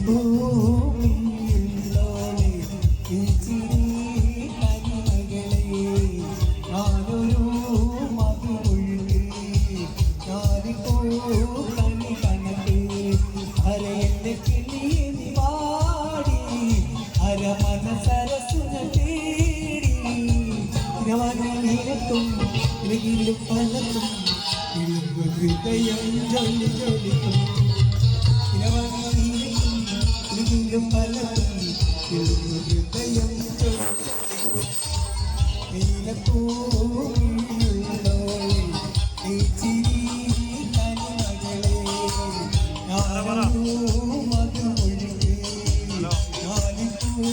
ഭൂമിയിലോളെ ഈ ചിരി കനിമകളെ ഞാനൊരു മധുമൊഴുകി ഞാനിപ്പോ കണി കണക്ക് അരയന്റെ കിളിയെ പാടി അരമന സരസുന തേടി ഇരവാനിലെത്തും ഇലകിലും പലതും ഇളുമ്പ് ഹൃദയം ജൊലി ജൊലിക്കും ഇരവാനിലെത്തും ഇലകിലും പലതും ഇളുമ്പ് ഹൃദയം ജൊലി നീലപ്പൂവിലുള്ളോളെ ഈ ചിരി കനിമകളെ ഞാനൊരു മധുമൊഴുകി ഞാനിപ്പൂ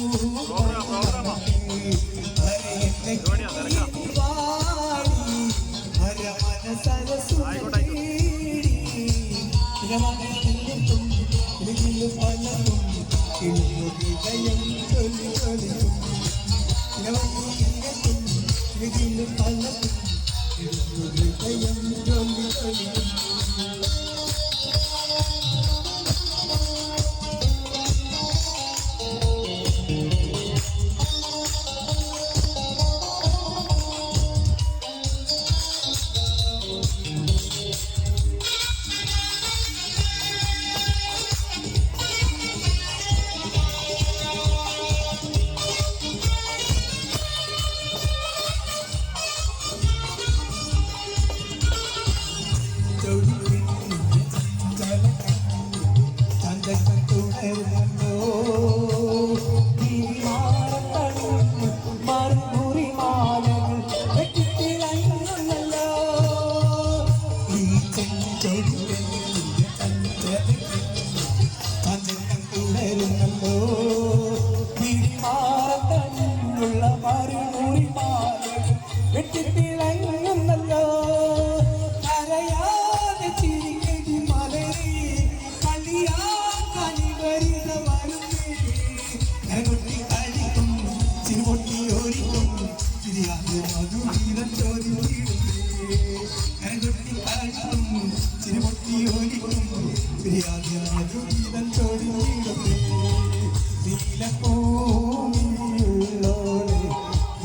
നീലപ്പൂവിലുള്ളോളെ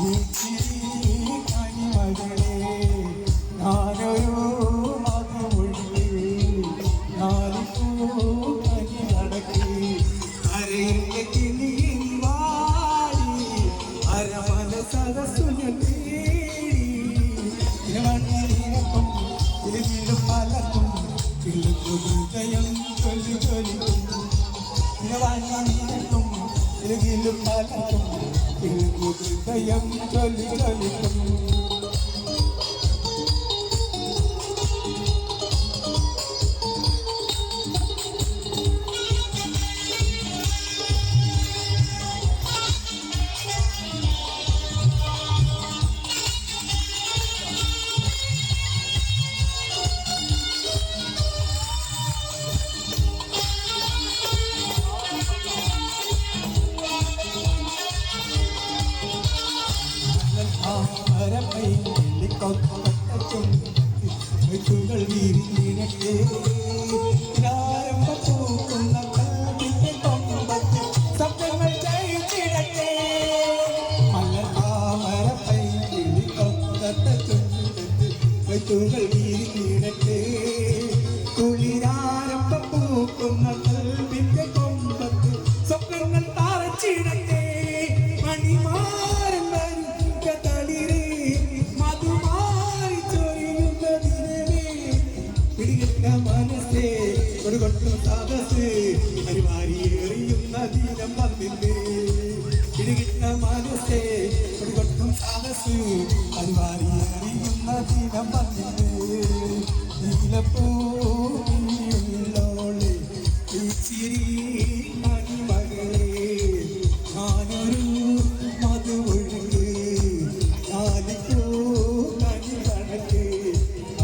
ഈ ചിരി കനിമകളെ ഞാനൊരു മധുമൊഴുകി ഞാനിപ്പൂ കനി നടക്കി അരയിലെ കിളിയെ വാടി അരമന സദസ്സുന തേടി ഇരവണിയിലും ഇലകിലും പലതും ഇളുമ്പ് ഹൃദയം ചൊല്ലി ചൊല്ലിക്കും ഇരവണിയിലും ഇലകിലും പലതും ഇളുമ്പ് ഹൃദയം ചൊല്ലി ചൊല്ലിക്കും ുകൾ വീരിഞ്ഞിടട്ടെ പൂക്കുന്ന കൽവിന്റെ കൊമ്പത്ത് ശബ്ദങ്ങൾ ജയിച്ചിടട്ടെ മലർമാമരപ്പൈ കിളിക്കൊത്തത്തുകൾ വീരിഞ്ഞിടട്ടെ കുളിരാരംഭ പൂക്കുന്ന കൽവിന്റെ കൊമ്പത്ത് സ്വപ്നങ്ങൾ താറച്ചിടട്ടെ മണിമാരൻ വരുന്ന തളിരേ മനസ്സേ ഒരു കൊട്ടും സദസ് പരിവാരി എറിയുന്ന ദീനം വന്നില്ലേ ഇടുകിട്ട മനസ്സേ ഒരു കൊട്ടും സദസ് പരിവാരി എറിയുന്ന ദീനം വന്നില്ലേ നീലപ്പൂവിലുള്ളോളെ ഈ ചിരി കനിമകളെ ഞാനൊരു മധുമൊഴുകി ഞാനിപ്പൂ കനി കണക്ക്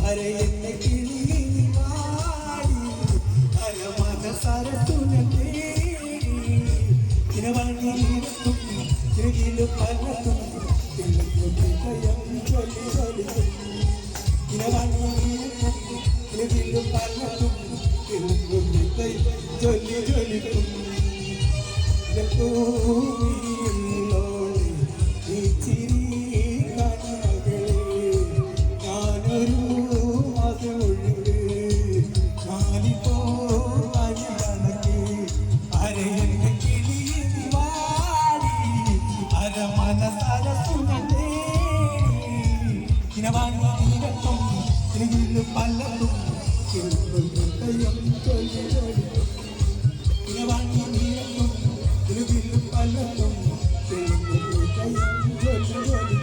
അരയെന്നെ കിളിയെ സരസുന തേടി ഇരവണിയിലെത്തും ഇലകിലും പലതും ഇളുമ്പ് ഹൃദയം ചൊല്ലി ചൊല്ലിക്കും ഇരവണിയിലെത്തും ഇലകിലും പലതും ഇളുമ്പ് ഹൃദയം ചൊല്ലി ചൊല്ലിക്കും പൂവിയുള്ളോളെ ഈ ചിരി കണ്ണുകളെ ഞാനൊരു മകളൊഴുകെ ഞാനിപ്പോ അരികണക്ക് അരയെന്ന കിളിയിൽ വാടി അരമനസരസുനേ ഇനവാണി തീരത്തും തിരികിൽ പലതും ഹൃദയം ചൊല്ലി ഇനവാണി തീരത്തും തിരികിൽ പലതും ഹൃദയം ചൊല്ലി